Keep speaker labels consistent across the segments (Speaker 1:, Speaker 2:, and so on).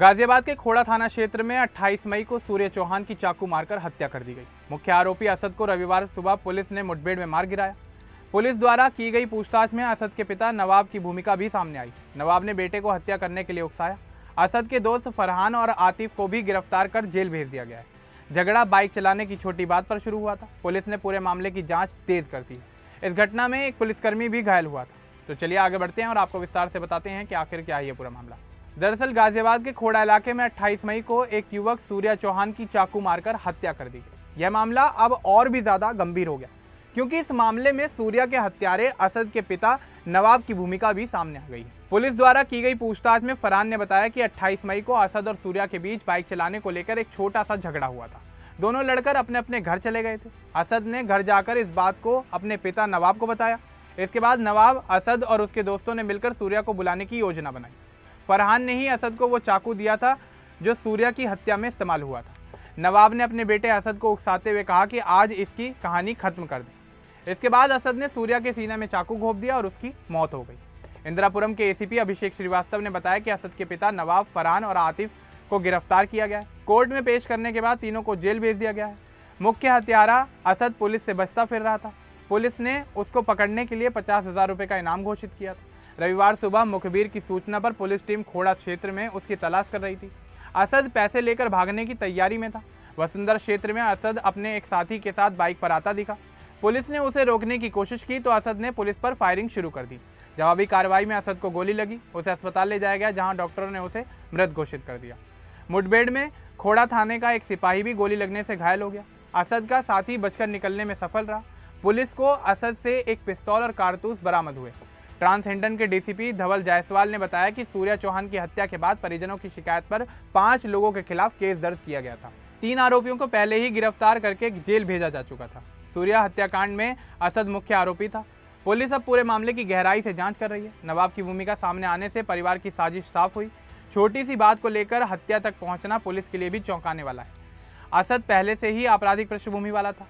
Speaker 1: गाजियाबाद के खोड़ा थाना क्षेत्र में 28 मई को सूर्य चौहान की चाकू मारकर हत्या कर दी गई। मुख्य आरोपी असद को रविवार सुबह पुलिस ने मुठभेड़ में मार गिराया। पुलिस द्वारा की गई पूछताछ में असद के पिता नवाब की भूमिका भी सामने आई। नवाब ने बेटे को हत्या करने के लिए उकसाया। असद के दोस्त फरहान और आतिफ को भी गिरफ्तार कर जेल भेज दिया गया है। झगड़ा बाइक चलाने की छोटी बात पर शुरू हुआ था। पुलिस ने पूरे मामले की जाँच तेज कर दी है। इस घटना में एक पुलिसकर्मी भी घायल हुआ था। तो चलिए आगे बढ़ते हैं और आपको विस्तार से बताते हैं कि आखिर क्या है ये पूरा मामला। दरअसल गाजियाबाद के खोड़ा इलाके में 28 मई को एक युवक सूर्य चौहान की चाकू मारकर हत्या कर दी गई। यह मामला अब और भी ज्यादा गंभीर हो गया क्योंकि इस मामले में सूर्य के हत्यारे असद के पिता नवाब की भूमिका भी सामने आ गई है। पुलिस द्वारा की गई पूछताछ में फरहान ने बताया कि 28 मई को असद और सूर्य के बीच बाइक चलाने को लेकर एक छोटा सा झगड़ा हुआ था। दोनों लड़कर अपने अपने घर चले गए थे। असद ने घर जाकर इस बात को अपने पिता नवाब को बताया। इसके बाद नवाब, असद और उसके दोस्तों ने मिलकर सूर्य को बुलाने की योजना बनाई। फरहान ने ही असद को वो चाकू दिया था जो सूर्य की हत्या में इस्तेमाल हुआ था। नवाब ने अपने बेटे असद को उकसाते हुए कहा कि आज इसकी कहानी खत्म कर दे। इसके बाद असद ने सूर्य के सीने में चाकू घोंप दिया और उसकी मौत हो गई। इंदिरापुरम के एसीपी अभिषेक श्रीवास्तव ने बताया कि असद के पिता नवाब, फरहान और आतिफ को गिरफ्तार किया गया है। कोर्ट में पेश करने के बाद तीनों को जेल भेज दिया गया है। मुख्य हत्यारा असद पुलिस से बचता फिर रहा था। पुलिस ने उसको पकड़ने के लिए 50,000 रुपये का इनाम घोषित किया था। रविवार सुबह मुखबिर की सूचना पर पुलिस टीम खोड़ा क्षेत्र में उसकी तलाश कर रही थी। असद पैसे लेकर भागने की तैयारी में था। वसुंधरा क्षेत्र में असद अपने एक साथी के साथ बाइक पर आता दिखा। पुलिस ने उसे रोकने की कोशिश की तो असद ने पुलिस पर फायरिंग शुरू कर दी। जवाबी कार्रवाई में असद को गोली लगी। उसे अस्पताल ले जाया गया जहां डॉक्टरों ने उसे मृत घोषित कर दिया। मुठभेड़ में खोड़ा थाने का एक सिपाही भी गोली लगने से घायल हो गया। असद का साथी बचकर निकलने में सफल रहा। पुलिस को असद से एक पिस्तौल और कारतूस बरामद हुए। ट्रांस हिंडन के डीसीपी धवल जायसवाल ने बताया कि सूर्य चौहान की हत्या के बाद परिजनों की शिकायत पर 5 लोगों के खिलाफ केस दर्ज किया गया था। 3 आरोपियों को पहले ही गिरफ्तार करके जेल भेजा जा चुका था। सूर्य हत्याकांड में असद मुख्य आरोपी था। पुलिस अब पूरे मामले की गहराई से जांच कर रही है। नवाब की भूमिका सामने आने से परिवार की साजिश साफ हुई। छोटी सी बात को लेकर हत्या तक पहुंचना पुलिस के लिए भी चौंकाने वाला है। असद पहले से ही आपराधिक पृष्ठभूमि वाला था।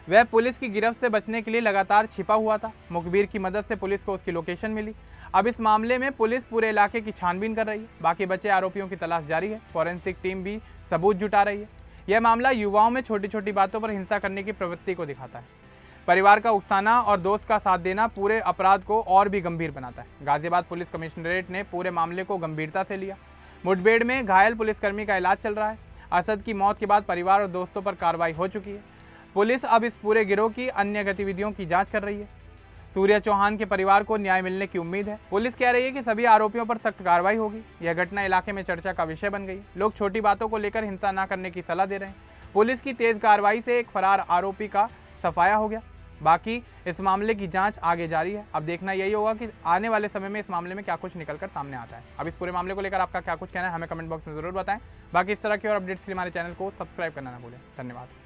Speaker 1: वह पुलिस की गिरफ्त से बचने के लिए लगातार छिपा हुआ था। मुखबिर की मदद से पुलिस को उसकी लोकेशन मिली। अब इस मामले में पुलिस पूरे इलाके की छानबीन कर रही है। बाकी बचे आरोपियों की तलाश जारी है। फॉरेंसिक टीम भी सबूत जुटा रही है। यह मामला युवाओं में छोटी छोटी बातों पर हिंसा करने की प्रवृत्ति को दिखाता है। परिवार का उकसाना और दोस्त का साथ देना पूरे अपराध को और भी गंभीर बनाता है। गाजियाबाद पुलिस कमिश्नरेट ने पूरे मामले को गंभीरता से लिया। मुठभेड़ में घायल पुलिसकर्मी का इलाज चल रहा है। असद की मौत के बाद परिवार और दोस्तों पर कार्रवाई हो चुकी है। पुलिस अब इस पूरे गिरोह की अन्य गतिविधियों की जांच कर रही है। सूर्य चौहान के परिवार को न्याय मिलने की उम्मीद है। पुलिस कह रही है कि सभी आरोपियों पर सख्त कार्रवाई होगी। यह घटना इलाके में चर्चा का विषय बन गई। लोग छोटी बातों को लेकर हिंसा न करने की सलाह दे रहे हैं। पुलिस की तेज कार्रवाई से एक फरार आरोपी का सफाया हो गया। बाकी इस मामले की जांच आगे जारी है। अब देखना यही होगा कि आने वाले समय में इस मामले में क्या कुछ निकलकर सामने आता है। अब इस पूरे मामले को लेकर आपका क्या कुछ कहना है हमें कमेंट बॉक्स में जरूर बताएं। बाकी इस तरह की और अपडेट्स के लिए हमारे चैनल को सब्सक्राइब करना ना भूलें। धन्यवाद।